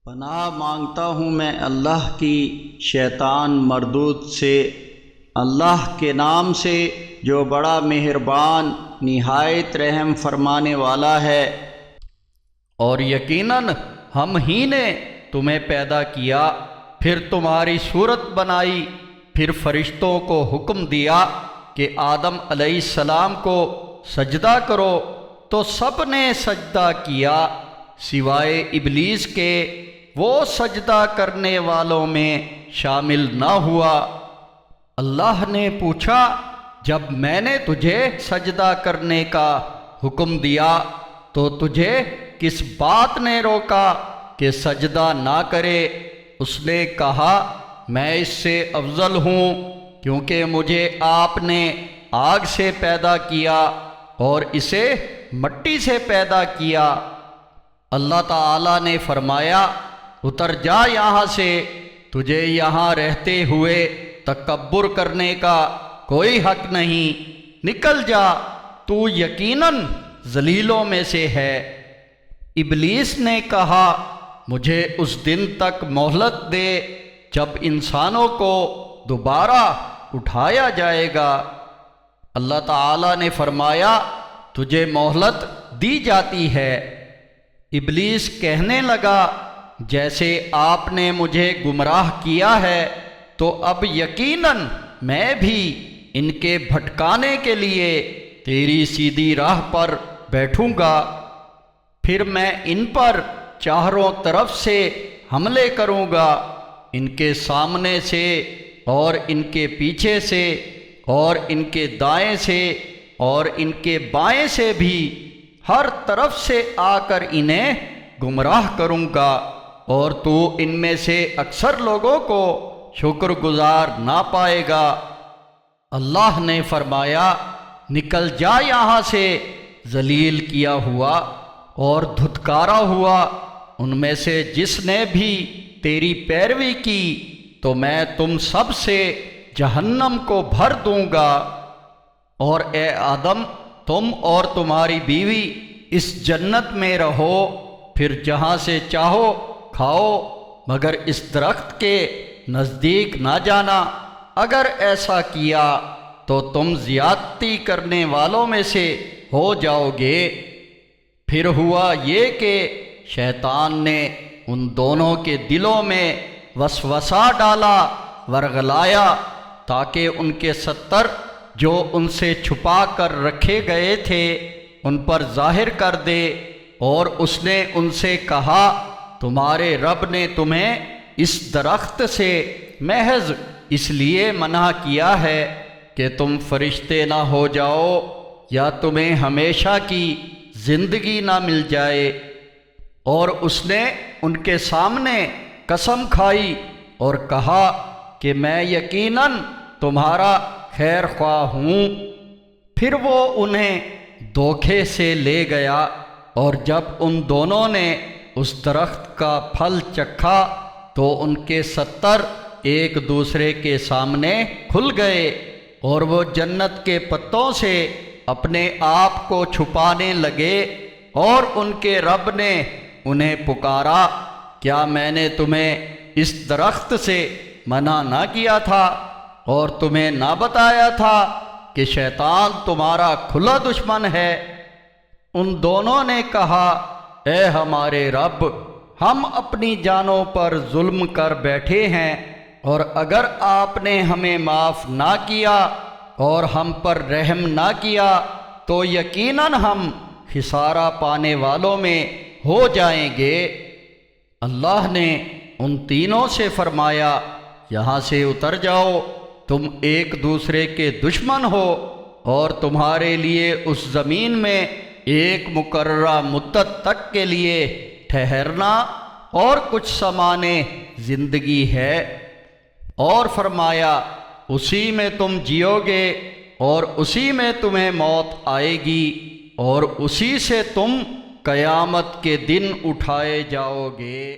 پناہ مانگتا ہوں میں اللہ کی شیطان مردود سے، اللہ کے نام سے جو بڑا مہربان نہایت رحم فرمانے والا ہے۔ اور یقیناً ہم ہی نے تمہیں پیدا کیا، پھر تمہاری صورت بنائی، پھر فرشتوں کو حکم دیا کہ آدم علیہ السلام کو سجدہ کرو، تو سب نے سجدہ کیا سوائے ابلیس کے، وہ سجدہ کرنے والوں میں شامل نہ ہوا۔ اللہ نے پوچھا، جب میں نے تجھے سجدہ کرنے کا حکم دیا تو تجھے کس بات نے روکا کہ سجدہ نہ کرے؟ اس نے کہا، میں اس سے افضل ہوں کیونکہ مجھے آپ نے آگ سے پیدا کیا اور اسے مٹی سے پیدا کیا۔ اللہ تعالیٰ نے فرمایا، اتر جا یہاں سے، تجھے یہاں رہتے ہوئے تکبر کرنے کا کوئی حق نہیں، نکل جا، تو یقیناً ذلیلوں میں سے ہے۔ ابلیس نے کہا، مجھے اس دن تک مہلت دے جب انسانوں کو دوبارہ اٹھایا جائے گا۔ اللہ تعالیٰ نے فرمایا، تجھے مہلت دی جاتی ہے۔ ابلیس کہنے لگا، جیسے آپ نے مجھے گمراہ کیا ہے تو اب یقیناً میں بھی ان کے بھٹکانے کے لیے تیری سیدھی راہ پر بیٹھوں گا، پھر میں ان پر چاروں طرف سے حملے کروں گا، ان کے سامنے سے اور ان کے پیچھے سے اور ان کے دائیں سے اور ان کے بائیں سے بھی، ہر طرف سے آ کر انہیں گمراہ کروں گا، اور تو ان میں سے اکثر لوگوں کو شکر گزار نہ پائے گا۔ اللہ نے فرمایا، نکل جا یہاں سے، ذلیل کیا ہوا اور دھتکارا ہوا ان میں سے جس نے بھی تیری پیروی کی، تو میں تم سب سے جہنم کو بھر دوں گا۔ اور اے آدم، تم اور تمہاری بیوی اس جنت میں رہو، پھر جہاں سے چاہو کھاؤ، مگر اس درخت کے نزدیک نہ جانا، اگر ایسا کیا تو تم زیادتی کرنے والوں میں سے ہو جاؤ گے۔ پھر ہوا یہ کہ شیطان نے ان دونوں کے دلوں میں وسوسہ ڈالا، ورغلایا، تاکہ ان کے ستر جو ان سے چھپا کر رکھے گئے تھے ان پر ظاہر کر دے، اور اس نے ان سے کہا، تمہارے رب نے تمہیں اس درخت سے محض اس لیے منع کیا ہے کہ تم فرشتے نہ ہو جاؤ یا تمہیں ہمیشہ کی زندگی نہ مل جائے۔ اور اس نے ان کے سامنے قسم کھائی اور کہا کہ میں یقیناً تمہارا خیر خواہ ہوں۔ پھر وہ انہیں دھوکے سے لے گیا، اور جب ان دونوں نے اس درخت کا پھل چکھا تو ان کے ستر ایک دوسرے کے سامنے کھل گئے، اور وہ جنت کے پتوں سے اپنے آپ کو چھپانے لگے، اور ان کے رب نے انہیں پکارا، کیا میں نے تمہیں اس درخت سے منع نہ کیا تھا اور تمہیں نہ بتایا تھا کہ شیطان تمہارا کھلا دشمن ہے؟ ان دونوں نے کہا، اے ہمارے رب، ہم اپنی جانوں پر ظلم کر بیٹھے ہیں، اور اگر آپ نے ہمیں معاف نہ کیا اور ہم پر رحم نہ کیا تو یقیناً ہم خسارہ پانے والوں میں ہو جائیں گے۔ اللہ نے ان تینوں سے فرمایا، یہاں سے اتر جاؤ، تم ایک دوسرے کے دشمن ہو، اور تمہارے لیے اس زمین میں ایک مقررہ مدت تک کے لیے ٹھہرنا اور کچھ سمانے زندگی ہے۔ اور فرمایا، اسی میں تم جیو گے اور اسی میں تمہیں موت آئے گی، اور اسی سے تم قیامت کے دن اٹھائے جاؤ گے۔